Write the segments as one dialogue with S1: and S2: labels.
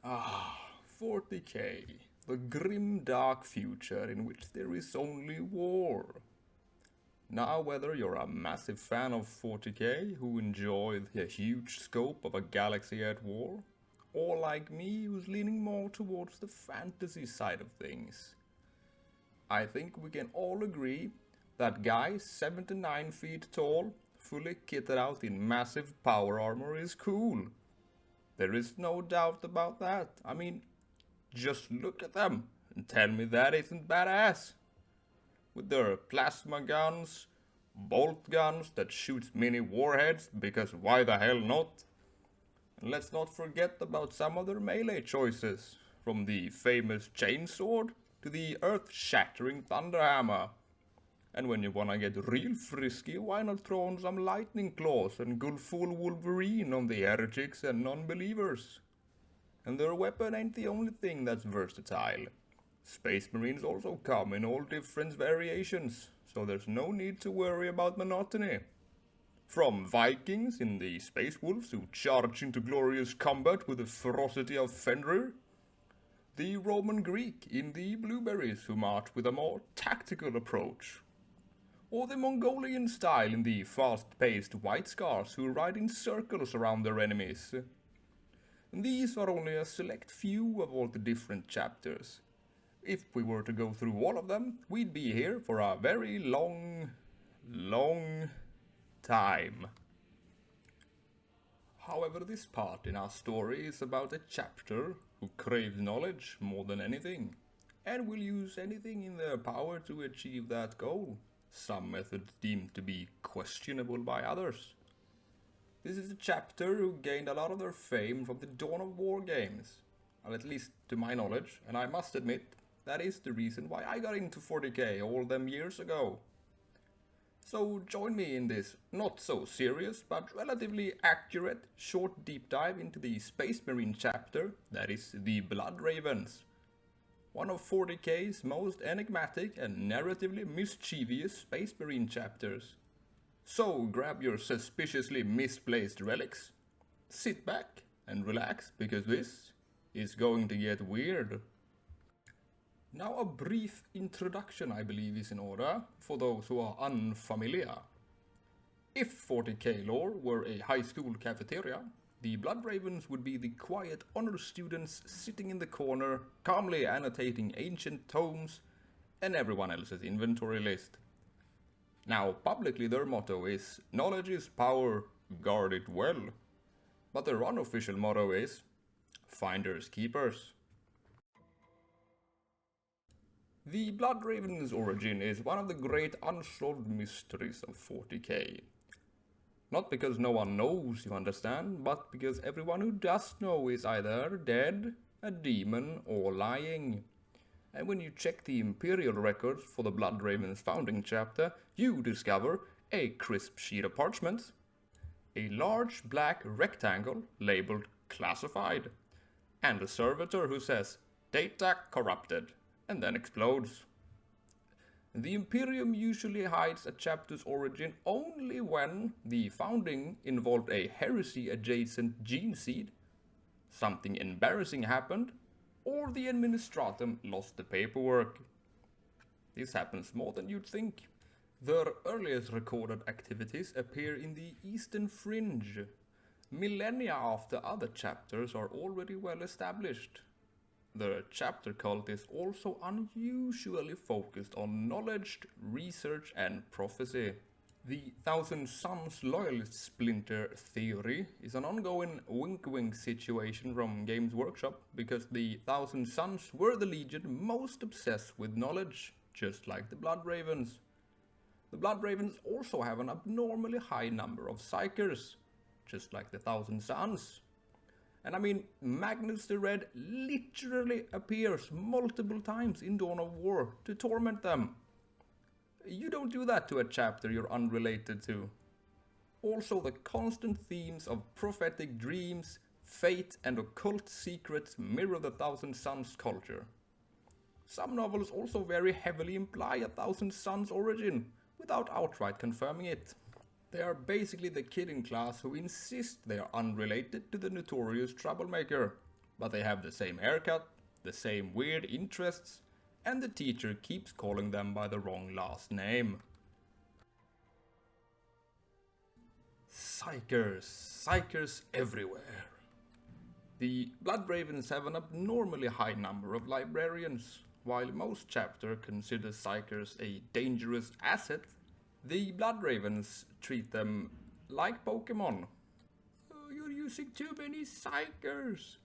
S1: 40K, the grim dark future in which there is only war. Now, whether you're a massive fan of 40K who enjoy the huge scope of a galaxy at war, or like me who's leaning more towards the fantasy side of things, I think we can all agree that guy 7 to 9 feet tall, fully kitted out in massive power armor is cool. There is no doubt about that. I mean, just look at them and tell me that isn't badass. With their plasma guns, bolt guns that shoots mini warheads, because why the hell not? And let's not forget about some of their melee choices, from the famous chainsword to the earth-shattering thunderhammer. And when you wanna get real frisky, why not throw on some lightning claws and go full Wolverine on the heretics and non-believers? And their weapon ain't the only thing that's versatile. Space Marines also come in all different variations, so there's no need to worry about monotony. From Vikings in the Space Wolves who charge into glorious combat with the ferocity of Fenrir, the Roman Greek in the Blueberries who march with a more tactical approach, or the Mongolian style in the fast-paced White Scars who ride in circles around their enemies. And these are only a select few of all the different chapters. If we were to go through all of them, we'd be here for a very long time. However, this part in our story is about a chapter who craves knowledge more than anything, and will use anything in their power to achieve that goal, some methods deemed to be questionable by others. This is a chapter who gained a lot of their fame from the dawn of war games, well, at least to my knowledge, and I must admit, that is the reason why I got into 40K all them years ago. So join me in this not so serious but relatively accurate short deep dive into the Space Marine chapter that is the Blood Ravens. One of 40K's most enigmatic and narratively mischievous Space Marine chapters. So grab your suspiciously misplaced relics, sit back and relax because this is going to get weird. Now a brief introduction I believe is in order for those who are unfamiliar. If 40K lore were a high school cafeteria, the Blood Ravens would be the quiet honor students sitting in the corner, calmly annotating ancient tomes and everyone else's inventory list. Now, publicly their motto is, knowledge is power, guard it well. But their unofficial motto is, finders keepers. The Blood Raven's origin is one of the great unsolved mysteries of 40K. Not because no one knows, you understand, but because everyone who does know is either dead, a demon, or lying. And when you check the Imperial records for the Blood Raven's founding chapter, you discover a crisp sheet of parchment, a large black rectangle labeled classified, and a servitor who says data corrupted, and then explodes. The Imperium usually hides a chapter's origin only when the founding involved a heresy-adjacent gene seed, something embarrassing happened, or the Administratum lost the paperwork. This happens more than you'd think. Their earliest recorded activities appear in the Eastern Fringe, millennia after other chapters are already well established. The chapter cult is also unusually focused on knowledge, research, and prophecy. The Thousand Suns loyalist splinter theory is an ongoing wink-wink situation from Games Workshop because the Thousand Suns were the legion most obsessed with knowledge, just like the Blood Ravens. The Blood Ravens also have an abnormally high number of Psykers, just like the Thousand Suns. And I mean, Magnus the Red literally appears multiple times in Dawn of War to torment them. You don't do that to a chapter you're unrelated to. Also, the constant themes of prophetic dreams, fate, and occult secrets mirror the Thousand Suns culture. Some novels also very heavily imply a Thousand Suns origin, without outright confirming it. They are basically the kid in class who insist they are unrelated to the notorious troublemaker, but they have the same haircut, the same weird interests, and the teacher keeps calling them by the wrong last name. Psykers everywhere. The Bloodravens have an abnormally high number of librarians. While most chapter consider Psykers a dangerous asset, the Bloodravens treat them like Pokemon. Oh, you're using too many Psykers.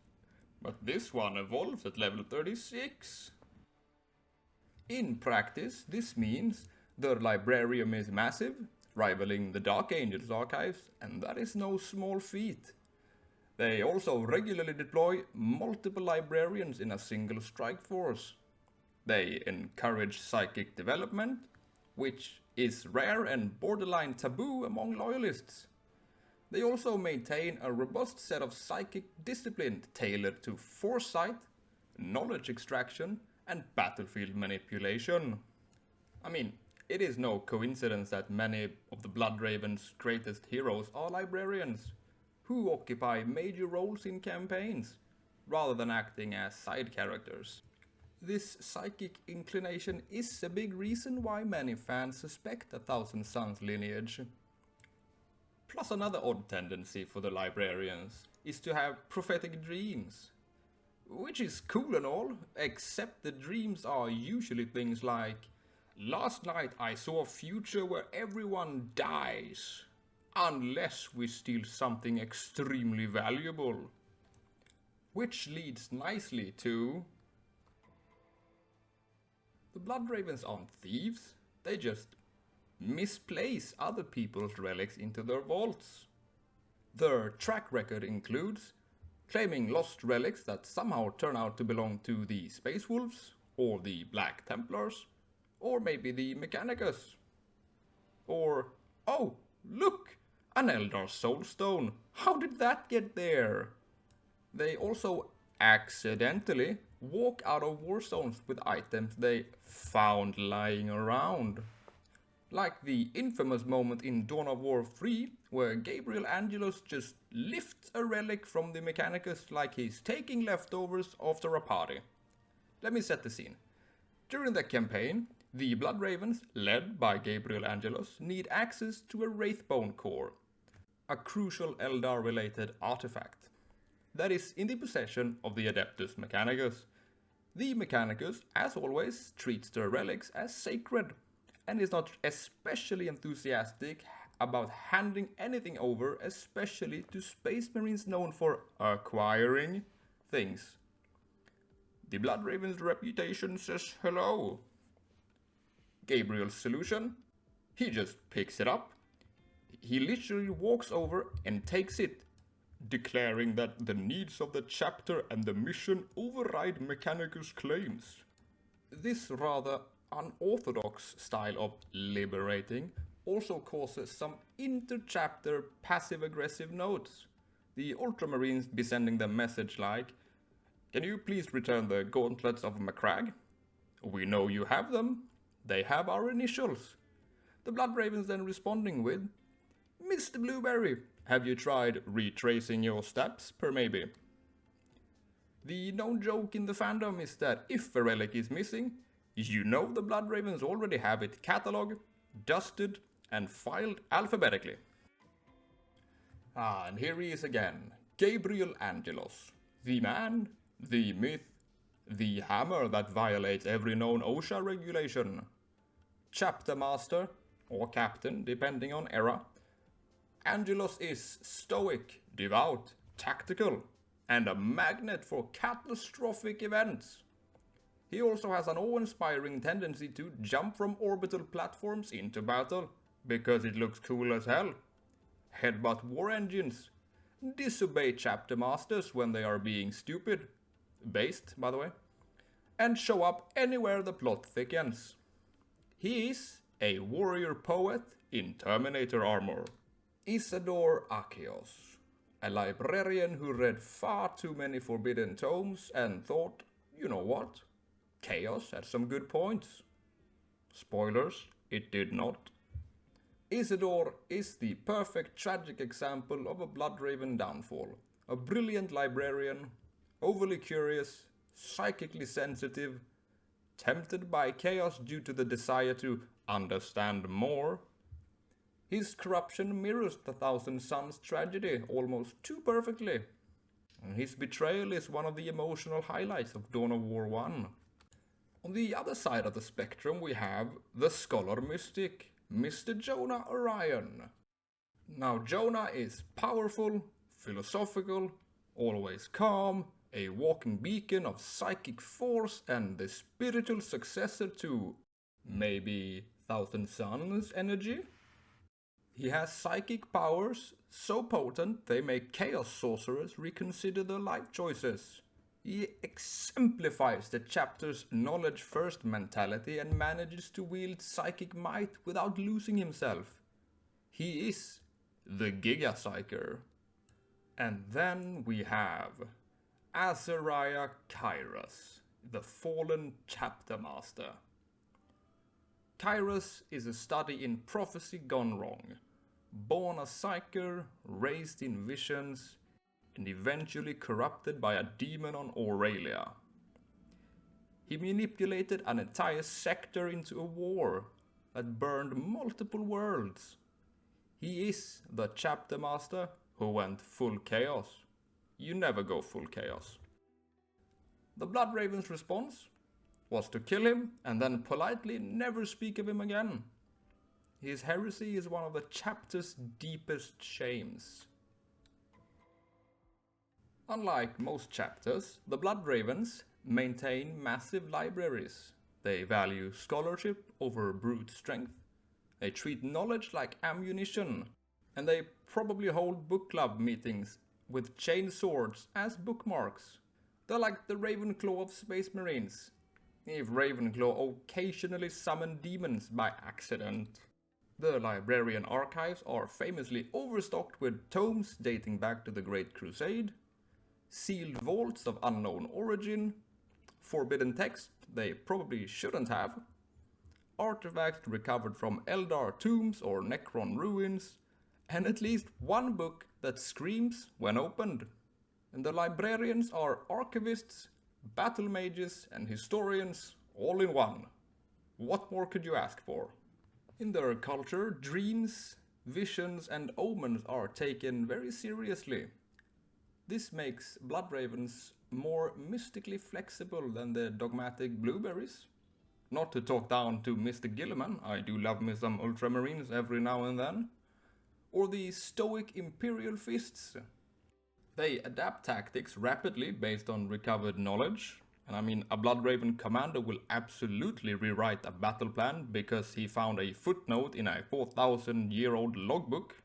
S1: But this one evolves at level 36. In practice, this means their librarium is massive, rivaling the Dark Angel's archives, and that is no small feat. They also regularly deploy multiple librarians in a single strike force. They encourage psychic development, which is rare and borderline taboo among loyalists. They also maintain a robust set of psychic discipline tailored to foresight, knowledge extraction, and battlefield manipulation. I mean, it is no coincidence that many of the Bloodraven's greatest heroes are librarians, who occupy major roles in campaigns, rather than acting as side characters. This psychic inclination is a big reason why many fans suspect a Thousand Sons lineage. Plus, another odd tendency for the librarians is to have prophetic dreams. Which is cool and all, except the dreams are usually things like, "Last night I saw a future where everyone dies, unless we steal something extremely valuable." Which leads nicely to... The Bloodravens aren't thieves, they just misplace other people's relics into their vaults. Their track record includes claiming lost relics that somehow turn out to belong to the Space Wolves, or the Black Templars, or maybe the Mechanicus. Or, oh, look! An Eldar Soulstone! How did that get there? They also accidentally walk out of war zones with items they found lying around. Like the infamous moment in Dawn of War 3, where Gabriel Angelus just lifts a relic from the Mechanicus like he's taking leftovers after a party. Let me set the scene. During the campaign, the Bloodravens, led by Gabriel Angelus, need access to a Wraithbone core, a crucial Eldar-related artifact that is in the possession of the Adeptus Mechanicus. The Mechanicus, as always, treats their relics as sacred, and is not especially enthusiastic about handing anything over, especially to Space Marines known for acquiring things. The Bloodraven's reputation says hello. Gabriel's solution? He just picks it up. He literally walks over and takes it, declaring that the needs of the chapter and the mission override Mechanicus' claims. This rather unorthodox style of liberating also causes some inter-chapter passive-aggressive notes. The Ultramarines be sending them message like, "Can you please return the gauntlets of Macragge? We know you have them. They have our initials." The Bloodravens then responding with, "Mr. Blueberry, have you tried retracing your steps, per maybe?" The known joke in the fandom is that if a relic is missing, you know the Bloodravens already have it catalogued, dusted, and filed alphabetically. And here he is again, Gabriel Angelos, the man, the myth, the hammer that violates every known OSHA regulation. Chapter master, or captain, depending on era, Angelos is stoic, devout, tactical, and a magnet for catastrophic events. He also has an awe-inspiring tendency to jump from orbital platforms into battle, because it looks cool as hell. Headbutt war engines. Disobey chapter masters when they are being stupid. Based, by the way. And show up anywhere the plot thickens. He is a warrior poet in Terminator armor. Isidore Achios, a librarian who read far too many forbidden tomes and thought, you know what? Chaos had some good points. Spoilers, it did not. Isidore is the perfect tragic example of a Bloodraven downfall. A brilliant librarian, overly curious, psychically sensitive, tempted by chaos due to the desire to understand more. His corruption mirrors the Thousand Suns tragedy almost too perfectly. And his betrayal is one of the emotional highlights of Dawn of War 1. On the other side of the spectrum we have the Scholar Mystic, Mr. Jonah Orion. Now Jonah is powerful, philosophical, always calm, a walking beacon of psychic force and the spiritual successor to maybe Thousand Suns energy. He has psychic powers so potent they make chaos sorcerers reconsider their life choices. He exemplifies the chapter's knowledge first mentality and manages to wield psychic might without losing himself. He is the Giga Psyker. And then we have Azariah Kairos, the fallen chapter master. Kairos is a study in prophecy gone wrong. Born a psyker, raised in visions, and eventually corrupted by a demon on Aurelia. He manipulated an entire sector into a war that burned multiple worlds. He is the chapter master who went full chaos. You never go full chaos. The Bloodraven's response was to kill him and then politely never speak of him again. His heresy is one of the chapter's deepest shames. Unlike most chapters, the Bloodravens maintain massive libraries. They value scholarship over brute strength. They treat knowledge like ammunition. And they probably hold book club meetings with chain swords as bookmarks. They're like the Ravenclaw of Space Marines, if Ravenclaw occasionally summon demons by accident. The librarian archives are famously overstocked with tomes dating back to the Great Crusade, sealed vaults of unknown origin, forbidden text they probably shouldn't have, artifacts recovered from Eldar tombs or Necron ruins, and at least one book that screams when opened. And the librarians are archivists, battle mages, and historians all in one. What more could you ask for? In their culture, dreams, visions, and omens are taken very seriously. This makes Bloodravens more mystically flexible than the dogmatic blueberries. Not to talk down to Mr. Gilliman, I do love me some Ultramarines every now and then. Or the stoic Imperial Fists. They adapt tactics rapidly based on recovered knowledge. And I mean, a Bloodraven commander will absolutely rewrite a battle plan because he found a footnote in a 4,000-year-old logbook.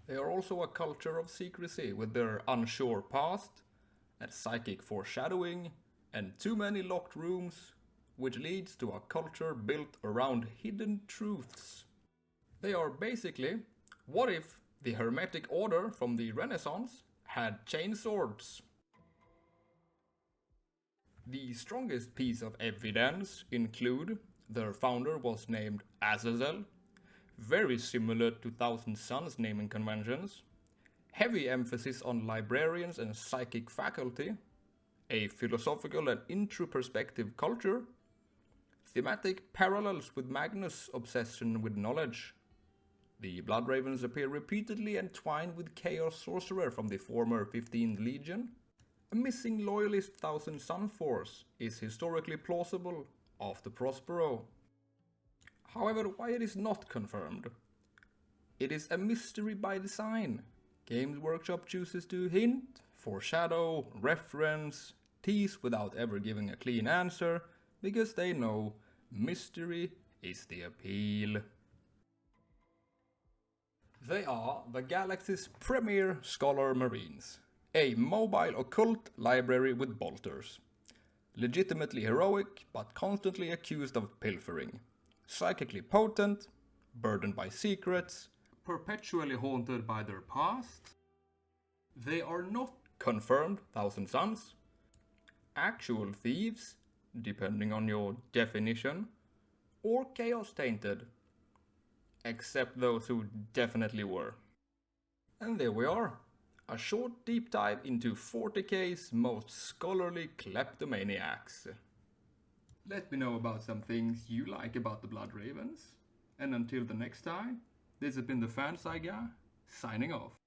S1: They are also a culture of secrecy with their unsure past, and psychic foreshadowing, and too many locked rooms, which leads to a culture built around hidden truths. They are basically, what if the Hermetic Order from the Renaissance had chain swords? The strongest piece of evidence include their founder was named Azazel, very similar to Thousand Suns naming conventions, heavy emphasis on librarians and psychic faculty, a philosophical and introspective culture, thematic parallels with Magnus' obsession with knowledge. The Bloodravens appear repeatedly entwined with Chaos Sorcerer from the former 15th Legion. A missing loyalist Thousand Sun force is historically plausible after Prospero. However, why it is not confirmed? It is a mystery by design. Games Workshop chooses to hint, foreshadow, reference, tease without ever giving a clean answer, because they know mystery is the appeal. They are the galaxy's premier Scholar Marines, a mobile occult library with bolters. Legitimately heroic, but constantly accused of pilfering. Psychically potent, burdened by secrets, perpetually haunted by their past. They are not confirmed Thousand Suns, actual thieves, depending on your definition, or chaos tainted, except those who definitely were. And there we are. a short deep dive into 40K's most scholarly kleptomaniacs. Let me know about some things you like about the Blood Ravens. And until the next time, this has been the Fan Sci Guy, signing off.